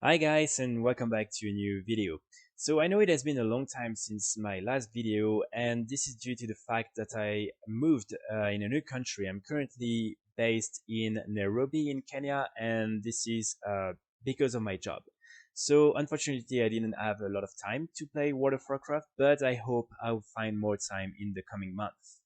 Hi guys, and welcome back to a new video. So I know it has been a long time since my last video, and this is due to the fact that I moved in a new country. I'm currently based in Nairobi in Kenya, and this is because of my job. So unfortunately I didn't have a lot of time to play World of Warcraft, but I hope I'll find more time in the coming months.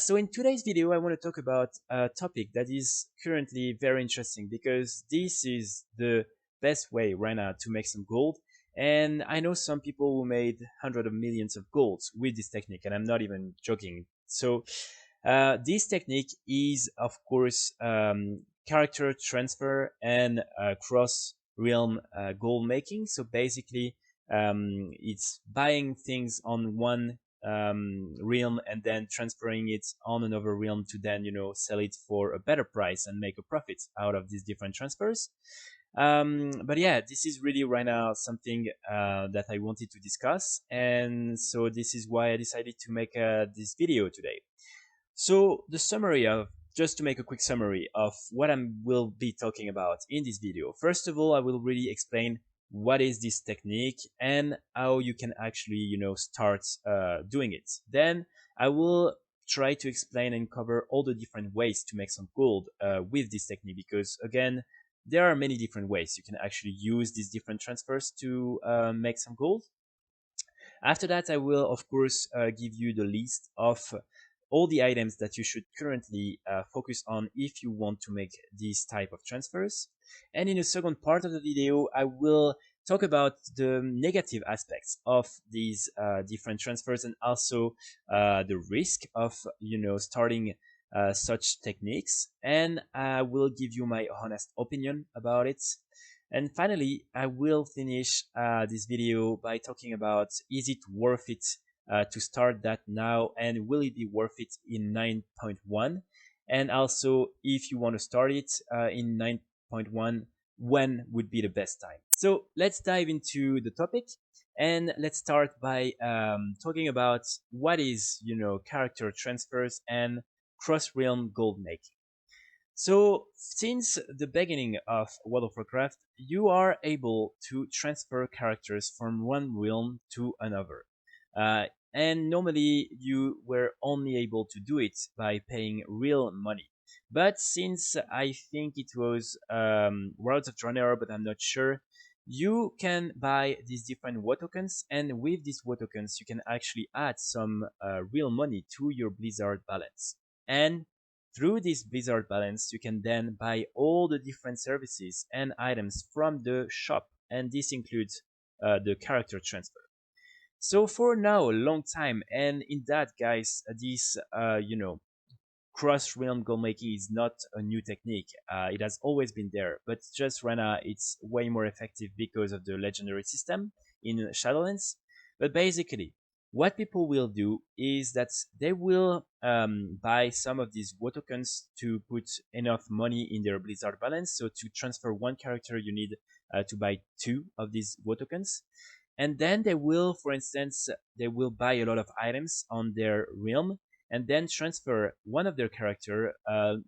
So in today's video, I want to talk about a topic that is currently very interesting because this is the best way right now to make some gold. And I know some people who made hundreds of millions of golds with this technique, and I'm not even joking. So this technique is, of course, character transfer and cross realm gold making. So basically, it's buying things on one realm and then transferring it on another realm to then sell it for a better price and make a profit out of these different transfers. But yeah, this is really right now something that I wanted to discuss, and so this is why I decided to make this video today. So the summary of just to make a quick summary of what I will be talking about in this video. First of all, I will really explain what is this technique and how you can actually, start doing it. Then I will try to explain and cover all the different ways to make some gold with this technique because again, there are many different ways you can actually use these different transfers to make some gold. After that, I will, of course, give you the list of all the items that you should currently focus on if you want to make these type of transfers. And in the second part of the video, I will talk about the negative aspects of these different transfers and also the risk of, starting such techniques. And I will give you my honest opinion about it. And finally, I will finish this video by talking about is it worth it to start that now and will it be worth it in 9.1? And also, if you want to start it in 9.1, when would be the best time? So let's dive into the topic and let's start by talking about what is, character transfers and cross-realm gold making. So, since the beginning of World of Warcraft, you are able to transfer characters from one realm to another. Uh, and normally you were only able to do it by paying real money. But since I think it was Worlds of Draenor, but I'm not sure, you can buy these different WoW tokens, and with these WoW tokens, you can actually add some real money to your Blizzard balance. And through this Blizzard balance, you can then buy all the different services and items from the shop, and this includes the character transfer. So for now, a long time, and in that, guys, this cross realm goal making is not a new technique. It has always been there, but just right now it's way more effective because of the legendary system in Shadowlands. But basically, what people will do is that they will buy some of these WoW tokens to put enough money in their Blizzard balance. So to transfer one character, you need to buy two of these WoW tokens. And then they will, for instance, they will buy a lot of items on their realm and then transfer one of their character.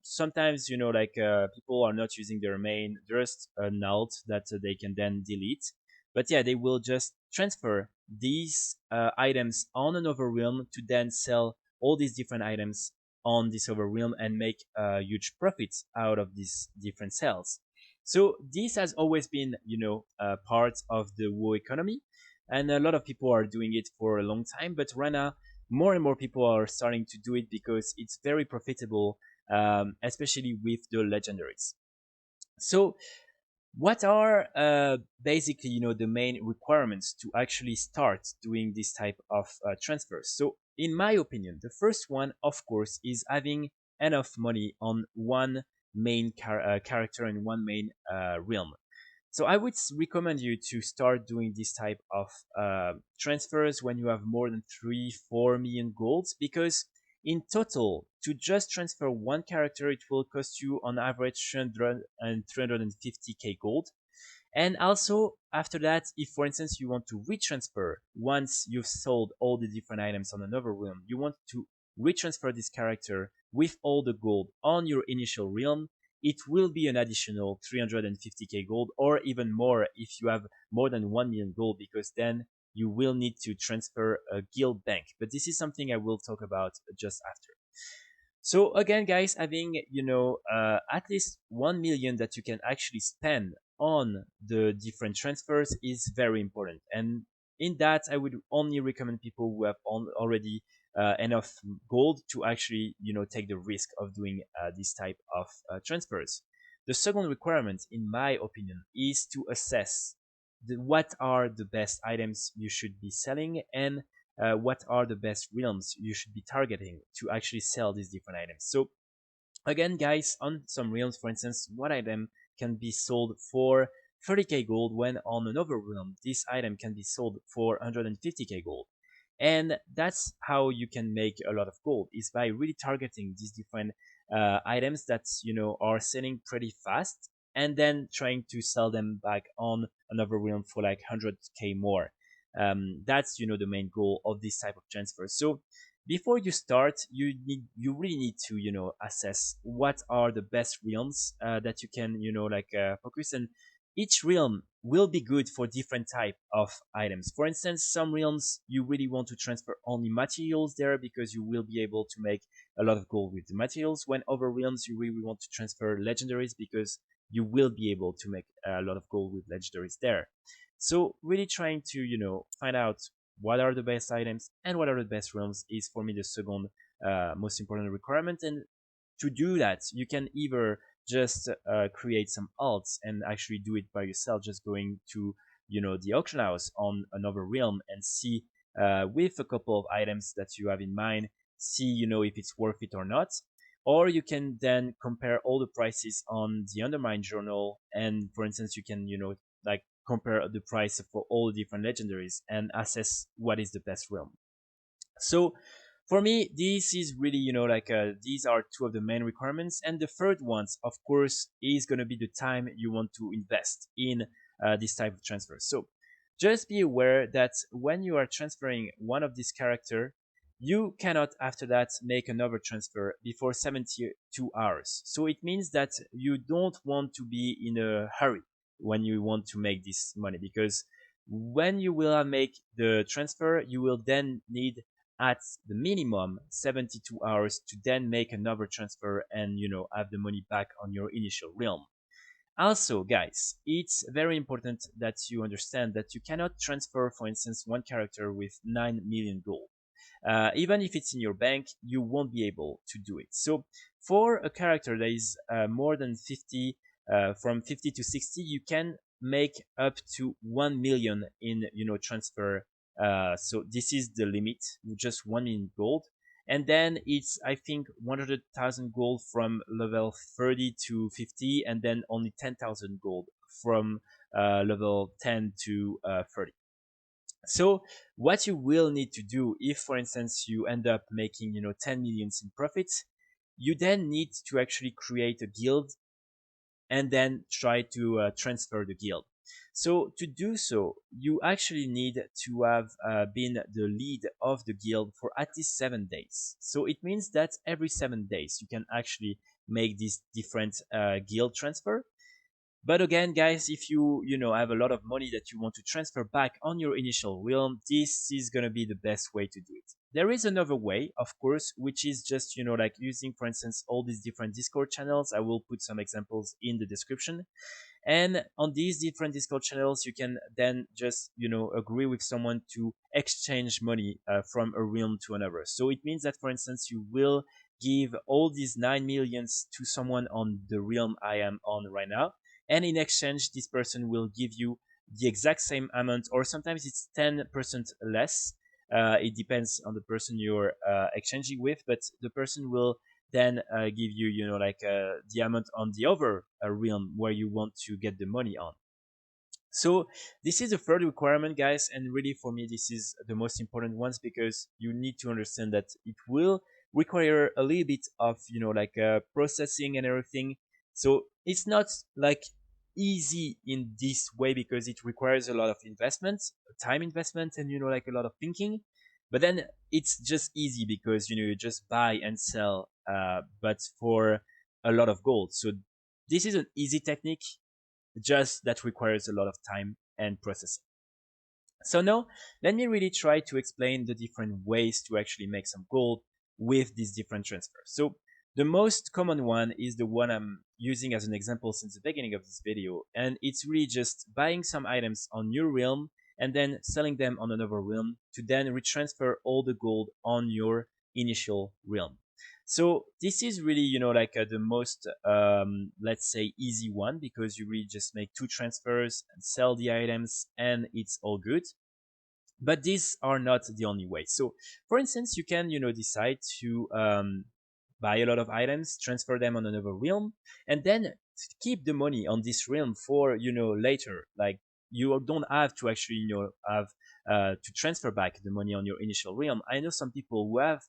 Sometimes, people are not using their main, just an alt that they can then delete. But yeah, they will just transfer these items on another realm to then sell all these different items on this other realm and make huge profits out of these different sales. So this has always been, part of the WoW economy, and a lot of people are doing it for a long time. But right now, more and more people are starting to do it because it's very profitable, especially with the legendaries. So what are basically the main requirements to actually start doing this type of transfers? So in my opinion, the first one, of course, is having enough money on one main character and one main realm. So I would recommend you to start doing this type of transfers when you have more than 3-4 million golds, because in total, to just transfer one character, it will cost you on average 300 and 350k gold. And also after that, if for instance you want to retransfer once you've sold all the different items on another realm, you want to retransfer this character with all the gold on your initial realm, it will be an additional 350k gold, or even more if you have more than 1 million gold, because then you will need to transfer a guild bank. But this is something I will talk about just after. So again, guys, having at least 1 million that you can actually spend on the different transfers is very important. And in that, I would only recommend people who have already enough gold to actually take the risk of doing this type of transfers. The second requirement, in my opinion, is to assess what are the best items you should be selling, and what are the best realms you should be targeting to actually sell these different items. So again, guys, on some realms, for instance, one item can be sold for 30k gold, when on another realm this item can be sold for 150k gold. And that's how you can make a lot of gold, is by really targeting these different items that are selling pretty fast, and then trying to sell them back on another realm for like 100k more. That's the main goal of this type of transfer. So before you start, you really need to assess what are the best realms that you can focus. And each realm will be good for different type of items. For instance, some realms you really want to transfer only materials there, because you will be able to make a lot of gold with the materials, when other realms you really want to transfer legendaries, because you will be able to make a lot of gold with legendaries there. So really trying to find out what are the best items and what are the best realms is for me the second most important requirement. And to do that, you can either just create some alts and actually do it by yourself, just going to the auction house on another realm and see with a couple of items that you have in mind, see if it's worth it or not. Or you can then compare all the prices on the Undermine journal, and for instance you can like compare the price for all the different legendaries and assess what is the best realm. So for me, this is really, these are two of the main requirements. And the third ones, of course, is going to be the time you want to invest in this type of transfer. So just be aware that when you are transferring one of these character, you cannot after that make another transfer before 72 hours. So it means that you don't want to be in a hurry when you want to make this money, because when you will make the transfer, you will then need at the minimum 72 hours to then make another transfer and have the money back on your initial realm. Also, guys, it's very important that you understand that you cannot transfer, for instance, one character with 9 million gold. Even if it's in your bank, you won't be able to do it. So for a character that is more than 50, from 50 to 60, you can make up to 1 million in transfer. So this is the limit, just 1 million gold. And then it's, I think, 100,000 gold from level 30 to 50, and then only 10,000 gold from level 10 to 30. So what you will need to do, if for instance you end up making 10 millions in profits, you then need to actually create a guild and then try to transfer the guild. So to do so, you actually need to have been the lead of the guild for at least 7 days. So it means that every 7 days you can actually make this different guild transfer. But again, guys, if you have a lot of money that you want to transfer back on your initial realm, this is gonna be the best way to do it. There is another way, of course, which is just like using, for instance, all these different Discord channels. I will put some examples in the description. And on these different Discord channels, you can then just agree with someone to exchange money from a realm to another. So it means that, for instance, you will give all these 9 millions to someone on the realm I am on right now, and in exchange this person will give you the exact same amount, or sometimes it's 10% less. It depends on the person you're exchanging with, but the person will then give you the amount on the other realm where you want to get the money on. So this is the third requirement, guys, and really for me this is the most important ones, because you need to understand that it will require a little bit of processing and everything. So it's not like easy in this way, because it requires a lot of investment, time investment, and a lot of thinking. But then it's just easy because you just buy and sell, but for a lot of gold. So This is an easy technique, just that requires a lot of time and processing. So now let me really try to explain the different ways to actually make some gold with these different transfers. So the most common one is the one I'm using as an example since the beginning of this video, and it's really just buying some items on your realm and then selling them on another realm to then retransfer all the gold on your initial realm. So this is really, like the most, let's say, easy one, because you really just make two transfers and sell the items and it's all good. But these are not the only way. So for instance, you can, decide to buy a lot of items, transfer them on another realm, and then keep the money on this realm for, later. Like, you don't have to actually, have to transfer back the money on your initial realm. I know some people who have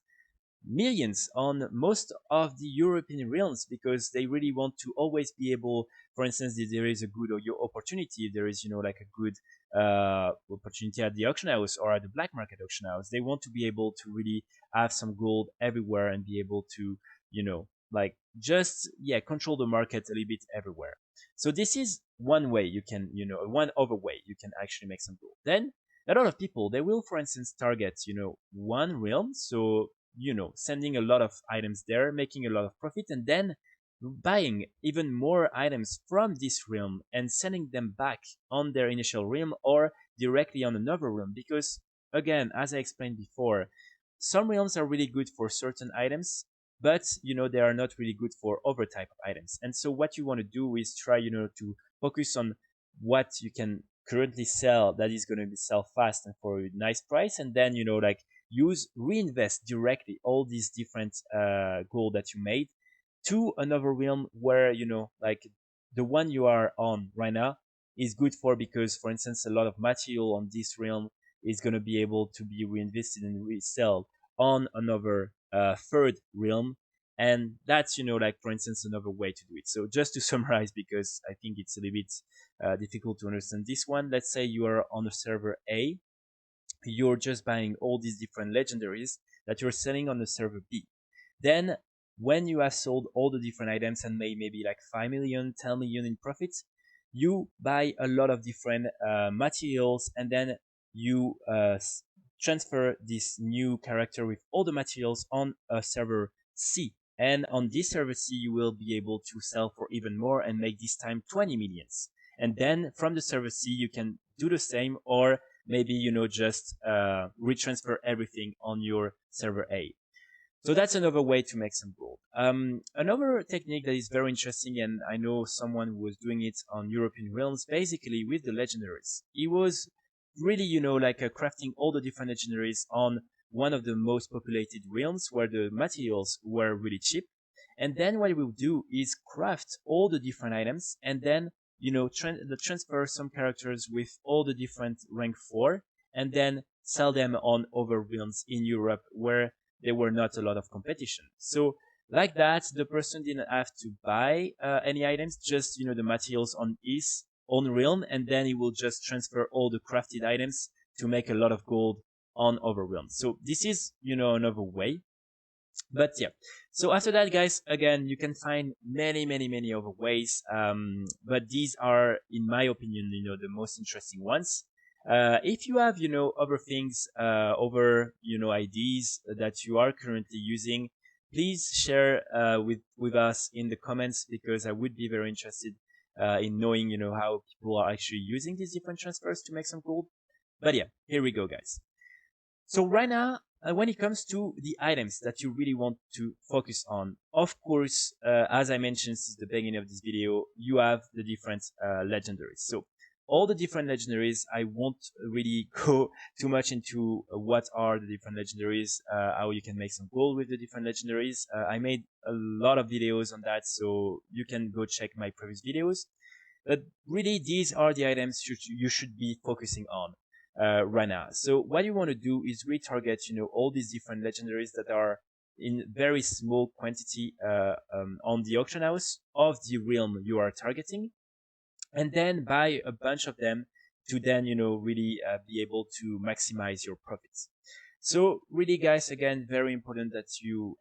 millions on most of the European realms because they really want to always be able, for instance, if there is a good or your opportunity, there is, like a good opportunity at the auction house or at the black market auction house, they want to be able to really have some gold everywhere and be able to, like just, yeah, control the market a little bit everywhere. So this is one way you can, one other way you can actually make some gold. Then a lot of people, they will, for instance, target, one realm. So, sending a lot of items there, making a lot of profit, and then buying even more items from this realm and sending them back on their initial realm or directly on another realm. Because again, as I explained before, some realms are really good for certain items, but they are not really good for other type of items. And so what you want to do is try, to focus on what you can currently sell that is going to be sell fast and for a nice price, and then like reinvest directly all these different gold that you made to another realm where like the one you are on right now is good for, because for instance a lot of material on this realm is going to be able to be reinvested and resell on another third realm. And that's like for instance another way to do it. So just to summarize, because I think it's a little bit difficult to understand this one, let's say you are on the server A, you're just buying all these different legendaries that you're selling on the server B. Then when you have sold all the different items and made maybe like 5 million, 10 million in profits, you buy a lot of different materials, and then you transfer this new character with all the materials on a server C. And on this server C, you will be able to sell for even more and make this time 20 millions. And then from the server C, you can do the same, or maybe, just retransfer everything on your server A. So that's another way to make some gold. Another technique that is very interesting, and I know someone who was doing it on European realms, basically with the legendaries. He was really, like crafting all the different legendaries on one of the most populated realms where the materials were really cheap. And then what he will do is craft all the different items, and then, transfer some characters with all the different rank 4, and then sell them on other realms in Europe where there were not a lot of competition. So like that, the person didn't have to buy any items, just the materials on his own realm, and then he will just transfer all the crafted items to make a lot of gold on other realms. So this is another way. But yeah, so after that, guys, again, you can find many other ways, but these are, in my opinion, the most interesting ones. If you have other things, other ideas that you are currently using, please share with us in the comments, because I would be very interested in knowing how people are actually using these different transfers to make some gold. But yeah, here we go, guys. So right now, when it comes to the items that you really want to focus on, of course, as I mentioned since the beginning of this video, you have the different legendaries. So all the different legendaries, I won't really go too much into what are the different legendaries, how you can make some gold with the different legendaries. I made a lot of videos on that, so you can go check my previous videos. But really, these are the items you should be focusing on right now. So what you want to do is retarget, all these different legendaries that are in very small quantity on the auction house of the realm you are targeting, and then buy a bunch of them to then, really be able to maximize your profits. So really, guys, again, very important that you,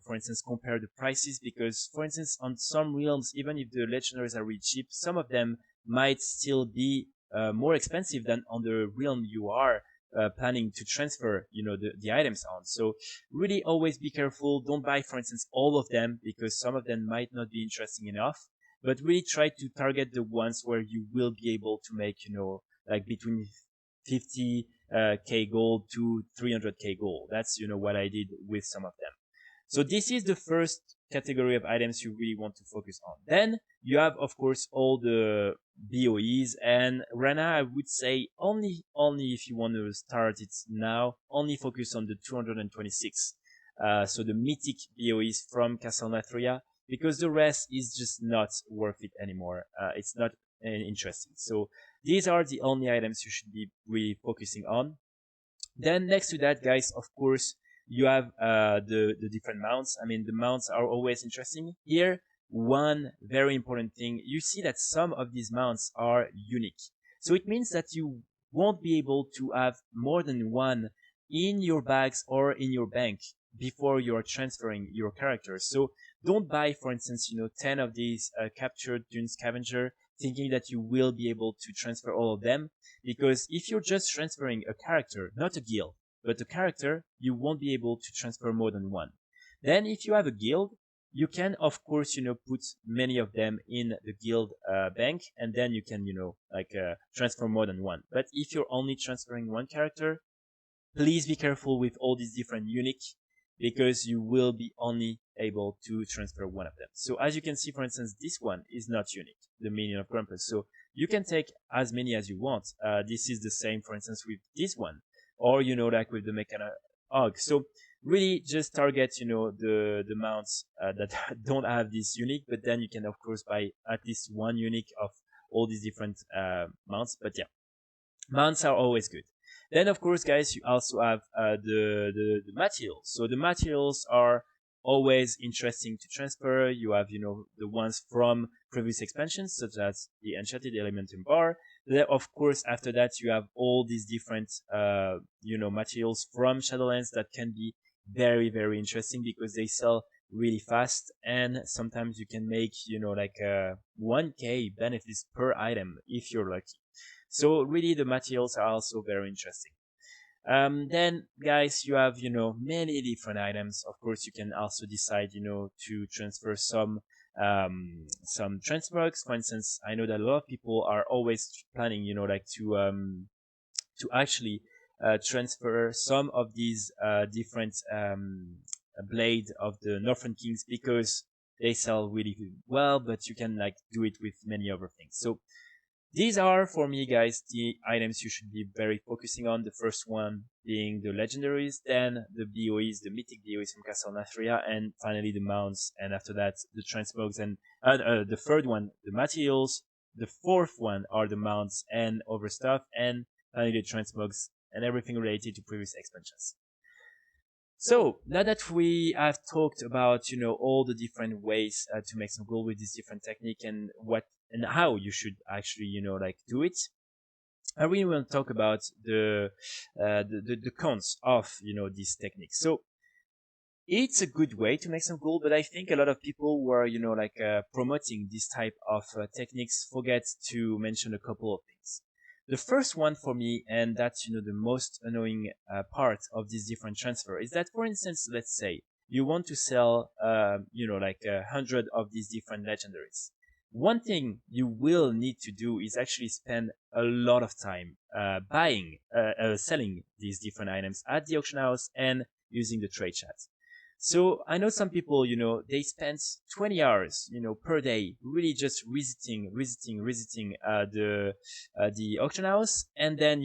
for instance, compare the prices, because, for instance, on some realms, even if the legendaries are really cheap, some of them might still be more expensive than on the realm you are planning to transfer, the items on. So really, always be careful. Don't buy, for instance, all of them, because some of them might not be interesting enough. But really try to target the ones where you will be able to make, like between 50 k gold to 300k gold. That's what I did with some of them. So this is the first category of items you really want to focus on. Then you have, of course, all the BOEs, and right now I would say only if you want to start it now, only focus on the 226. So the mythic BOEs from Castle Nathria, because the rest is just not worth it anymore. It's not interesting. So these are the only items you should be really focusing on. Then next to that, guys, of course, you have the different mounts. I mean, the mounts are always interesting. Here, one very important thing, you see that some of these mounts are unique. So it means that you won't be able to have more than one in your bags or in your bank before you're transferring your characters. So don't buy, for instance, 10 of these captured Dune Scavenger, thinking that you will be able to transfer all of them, because if you're just transferring a character, not a guild, but a character, you won't be able to transfer more than one. Then if you have a guild, you can, of course, put many of them in the guild bank, and then you can, transfer more than one. But if you're only transferring one character, please be careful with all these different unique, because you will be only able to transfer one of them. So as you can see, for instance, this one is not unique, the minion of Grumpus. So you can take as many as you want. This is the same, for instance, with this one, or like with the Mechana Og. So really just target, the mounts that don't have this unique, but then you can of course buy at least one unique of all these different mounts. But yeah, mounts are always good. Then, of course, guys, you also have the materials. So the materials are always interesting to transfer. You have, the ones from previous expansions, such as the Enchanted Elementum Bar. Then, of course, after that, you have all these different, materials from Shadowlands that can be very, very interesting, because they sell really fast, and sometimes you can make, 1k benefits per item if you're lucky. So really, the materials are also very interesting. Then, guys, you have, many different items. Of course, you can also decide, to transfer some transmogs. For instance, I know that a lot of people are always planning, to actually transfer some of these different blade of the Northern Kings, because they sell really well, but you can do it with many other things. So these are, for me, guys, the items you should be very focusing on. The first one being the legendaries, then the BOEs, the mythic BOEs from Castle Nathria, and finally the mounts, and after that the transmogs, and the third one, the materials, the fourth one are the mounts and other stuff, and finally the transmogs and everything related to previous expansions. So now that we have talked about, all the different ways to make some gold with this different technique, and what and how you should actually, do it, I really want to talk about the cons of, this technique. So it's a good way to make some gold, but I think a lot of people who are, promoting this type of techniques forget to mention a couple of things. The first one for me, and that's, the most annoying part of this different transfer, is that, for instance, let's say you want to sell, 100 of these different legendaries. One thing you will need to do is actually spend a lot of time selling these different items at the auction house and using the trade chat. So I know some people, they spend 20 hours, per day, really just visiting the auction house, and then,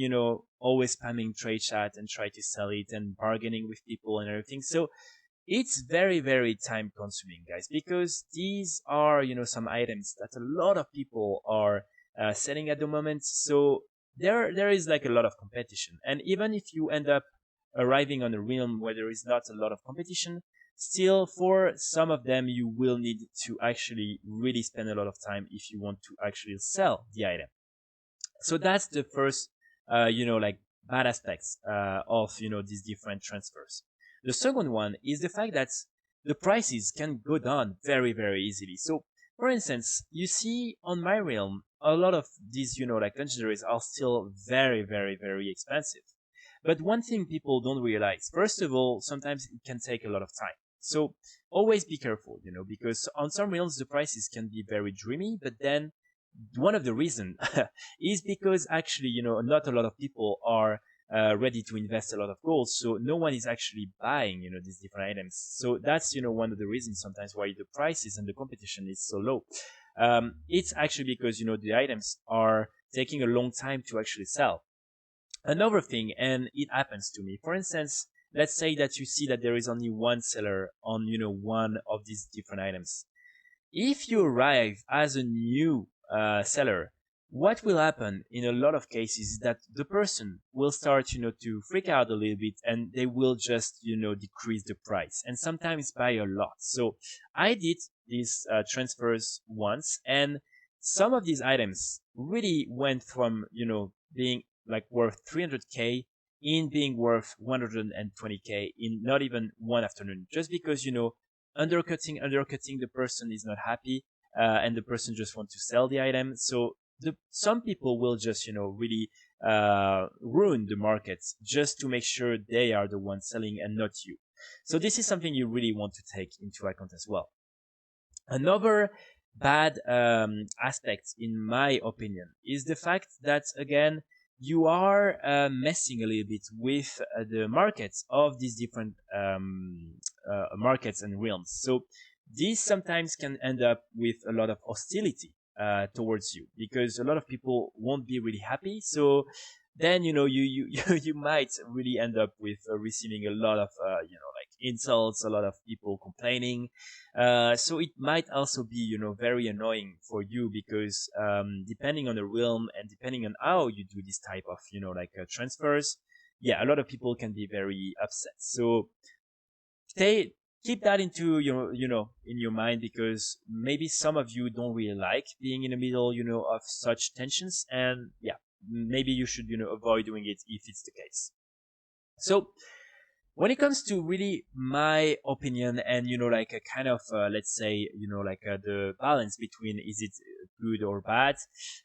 always spamming trade chat and try to sell it and bargaining with people and everything. So it's very, very time consuming, guys, because these are, some items that a lot of people are selling at the moment. So there is a lot of competition. And even if you end up arriving on a realm where there is not a lot of competition, still for some of them you will need to actually really spend a lot of time if you want to actually sell the item. So that's the first bad aspects of these different transfers. The second one is the fact that the prices can go down very very easily. So for instance, you see on my realm a lot of these like legendaries are still very very very expensive. But one thing people don't realize, first of all, sometimes it can take a lot of time. So always be careful, because on some realms the prices can be very dreamy, but then one of the reason is because actually, not a lot of people are ready to invest a lot of gold. So no one is actually buying, these different items. So that's, one of the reasons sometimes why the prices and the competition is so low. It's actually because, the items are taking a long time to actually sell. Another thing, and it happens to me, for instance, let's say that you see that there is only one seller on, one of these different items. If you arrive as a new seller, what will happen in a lot of cases is that the person will start, to freak out a little bit, and they will just, decrease the price, and sometimes by a lot. So I did these transfers once, and some of these items really went from, being like worth 300k in being worth 120k in not even one afternoon, just because, undercutting the person is not happy, and the person just wants to sell the item. So some people will just really ruin the market just to make sure they are the ones selling and not you. So this is something you really want to take into account as well. Another bad aspect, in my opinion, is the fact that, again, you are messing a little bit with the markets of these different markets and realms. So this sometimes can end up with a lot of hostility towards you, because a lot of people won't be really happy. So then you might really end up with receiving a lot of like insults, a lot of people complaining. So it might also be very annoying for you, because depending on the realm and depending on how you do this type of like transfers, yeah, a lot of people can be very upset. So stay keep that into your in your mind, because maybe some of you don't really like being in the middle of such tensions, and yeah, maybe you should avoid doing it if it's the case. So when it comes to really my opinion, and like a kind of let's say like the balance between is it good or bad,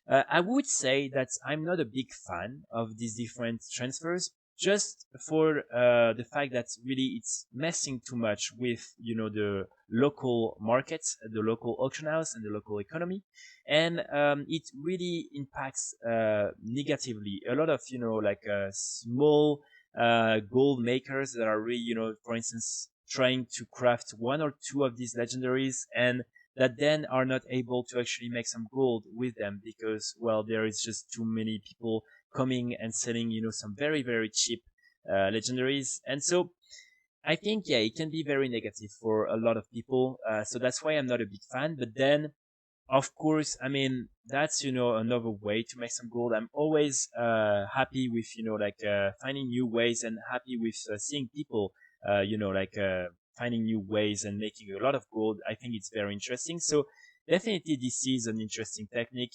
I would say that I'm not a big fan of these different transfers, just for the fact that really it's messing too much with the local markets, the local auction house, and the local economy. And it really impacts negatively a lot of like small gold makers that are really, for instance, trying to craft one or two of these legendaries, and that then are not able to actually make some gold with them, because, well, there is just too many people coming and selling, some very, very cheap legendaries. And so I think, yeah, it can be very negative for a lot of people. So that's why I'm not a big fan. But then, of course, I mean, that's another way to make some gold. I'm always happy with like finding new ways, and happy with seeing people like finding new ways and making a lot of gold. I think it's very interesting. So definitely this is an interesting technique.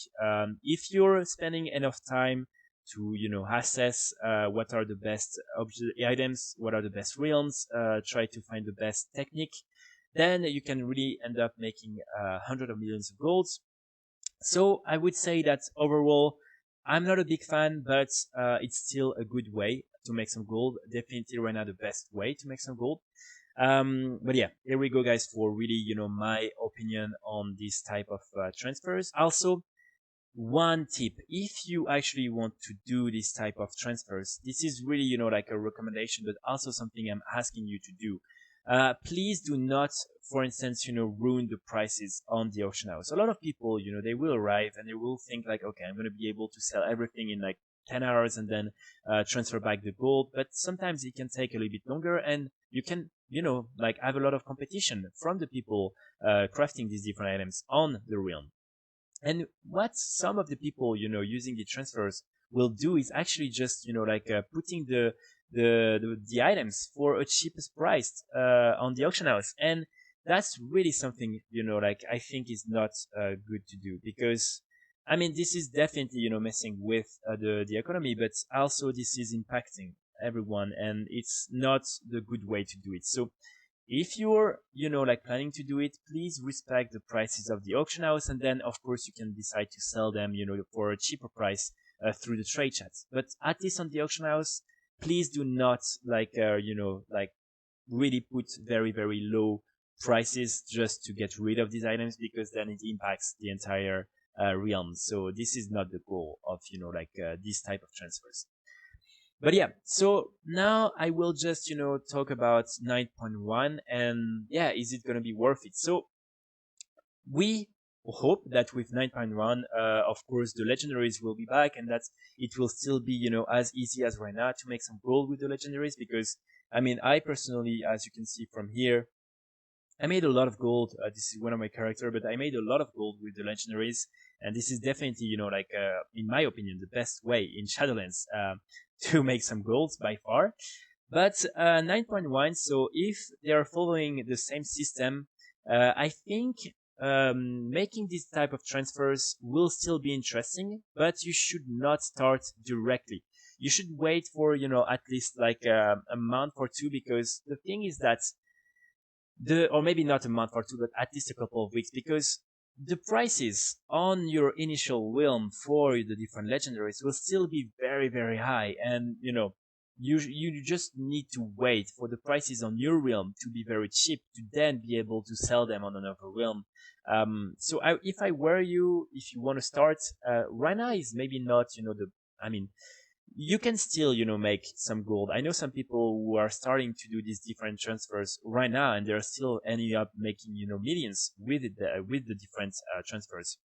If you're spending enough time to assess what are the best items, what are the best realms, try to find the best technique, then you can really end up making hundreds of millions of golds. So I would say that overall, I'm not a big fan, but it's still a good way to make some gold. Definitely right now the best way to make some gold. But yeah, here we go, guys, for really, my opinion on this type of transfers. Also, one tip, if you actually want to do this type of transfers, this is really, like a recommendation, but also something I'm asking you to do. Please do not, for instance, ruin the prices on the auction house. A lot of people, they will arrive and they will think like, okay, I'm going to be able to sell everything in like 10 hours and then transfer back the gold. But sometimes it can take a little bit longer, and you can, like have a lot of competition from the people crafting these different items on the realm. And what some of the people, using the transfers will do is actually just, like putting the items for a cheapest price on the auction house. And that's really something, like I think is not good to do, because I mean, this is definitely, messing with the economy, but also this is impacting everyone, and it's not the good way to do it. So if you're, like planning to do it, please respect the prices of the auction house, and then of course you can decide to sell them, for a cheaper price through the trade chats. But at least on the auction house, please do not like really put very, very low prices just to get rid of these items, because then it impacts the entire realm. So this is not the goal of, this type of transfers. But yeah, so now I will just, talk about 9.1, and yeah, is it going to be worth it? So we hope that with 9.1, of course, the legendaries will be back, and that it will still be, as easy as right now to make some gold with the legendaries, because I mean, I personally, as you can see from here, I made a lot of gold. This is one of my character, but I made a lot of gold with the legendaries, and this is definitely, in my opinion, the best way in Shadowlands to make some golds by far. But 9.1, so if they are following the same system, I think making this type of transfers will still be interesting, but you should not start directly. You should wait for, at least like a month or two, because the thing is that or maybe not a month or two, but at least a couple of weeks, because the prices on your initial realm for the different legendaries will still be very, very high. And, you just need to wait for the prices on your realm to be very cheap to then be able to sell them on another realm. So if I were you, if you want to start, right now is maybe not, I mean, you can still, make some gold. I know some people who are starting to do these different transfers right now, and they're still ending up making, millions with it, with the different transfers.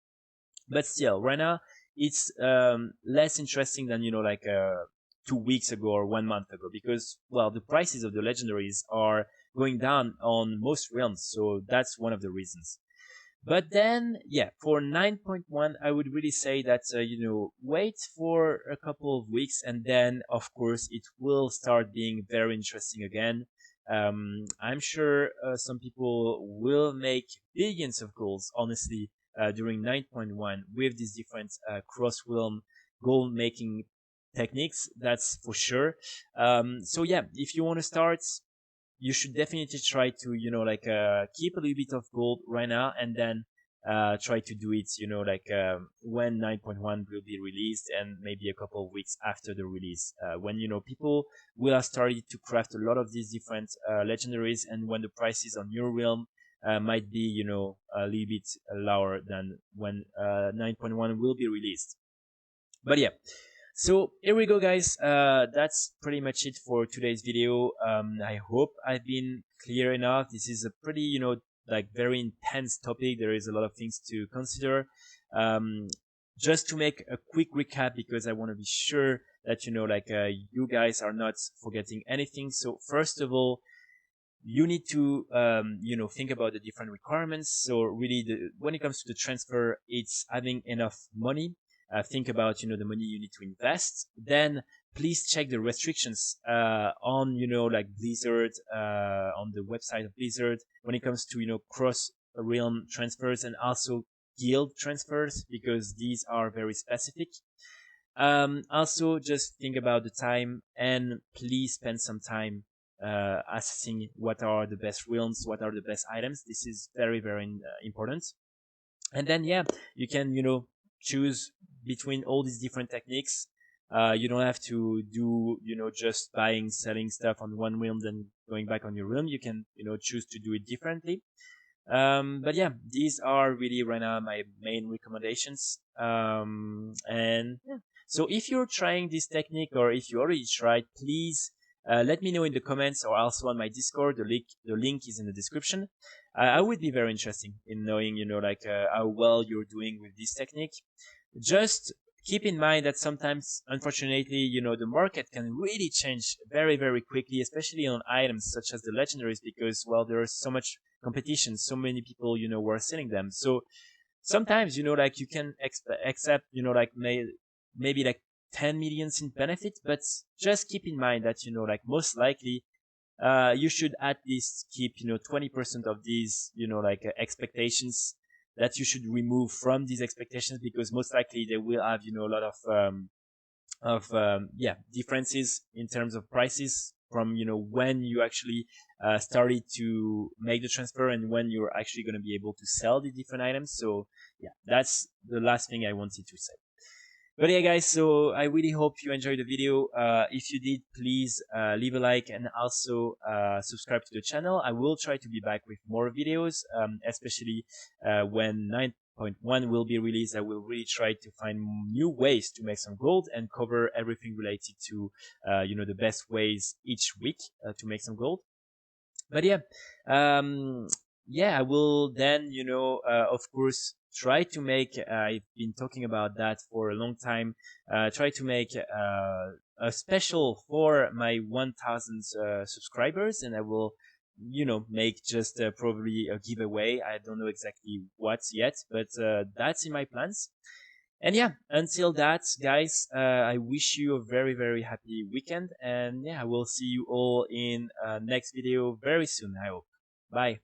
But still, right now, it's less interesting than, 2 weeks ago or 1 month ago, because, well, the prices of the legendaries are going down on most realms. So that's one of the reasons. But then, yeah, for 9.1, I would really say that, wait for a couple of weeks, and then, of course, it will start being very interesting again. I'm sure some people will make billions of goals, honestly, during 9.1 with these different cross-realm goal making techniques. That's for sure. So yeah, if you want to start, you should definitely try to, keep a little bit of gold right now, and then try to do it, when 9.1 will be released, and maybe a couple of weeks after the release, when, people will have started to craft a lot of these different legendaries, and when the prices on your realm might be, a little bit lower than when 9.1 will be released. But yeah, so here we go, guys. That's pretty much it for today's video. I hope I've been clear enough. This is a pretty, like very intense topic. There is a lot of things to consider. Just to make a quick recap, because I want to be sure that, you guys are not forgetting anything. So first of all, you need to, think about the different requirements. So really, when it comes to the transfer, it's having enough money. Think about, the money you need to invest. Then please check the restrictions on, like Blizzard, on the website of Blizzard, when it comes to, cross realm transfers, and also guild transfers, because these are very specific. Also, just think about the time, and please spend some time assessing what are the best realms, what are the best items. This is very, very important. And then, yeah, you can, choose between all these different techniques. You don't have to do, just buying, selling stuff on one realm, then going back on your realm. You can, choose to do it differently. But yeah, these are really right now my main recommendations. And yeah. So if you're trying this technique, or if you already tried, please let me know in the comments, or also on my Discord. The link is in the description. I would be very interested in knowing, how well you're doing with this technique. Just keep in mind that sometimes, unfortunately, the market can really change very, very quickly, especially on items such as the legendaries, because, well, there is so much competition, so many people, who are selling them. So sometimes, you can accept, maybe like 10 millions in benefit, but just keep in mind that, most likely, you should at least keep, 20% of these, expectations that you should remove from these expectations, because most likely they will have, you know, a lot of yeah, differences in terms of prices from, you know, when you actually started to make the transfer and when you're actually going to be able to sell the different items. So yeah, that's the last thing I wanted to say. But yeah, guys, so I really hope you enjoyed the video. If you did, please leave a like and also subscribe to the channel. I will try to be back with more videos, especially when 9.1 will be released. I will really try to find new ways to make some gold and cover everything related to, you know, the best ways each week to make some gold. But yeah, um, yeah, I will then, you know, of course, try to make. I've been talking about that for a long time. Try to make a special for my 1,000 subscribers, and I will, you know, make just probably a giveaway. I don't know exactly what yet, but that's in my plans. And yeah, until that, guys, I wish you a very, very happy weekend. And yeah, I will see you all in next video very soon, I hope. Bye.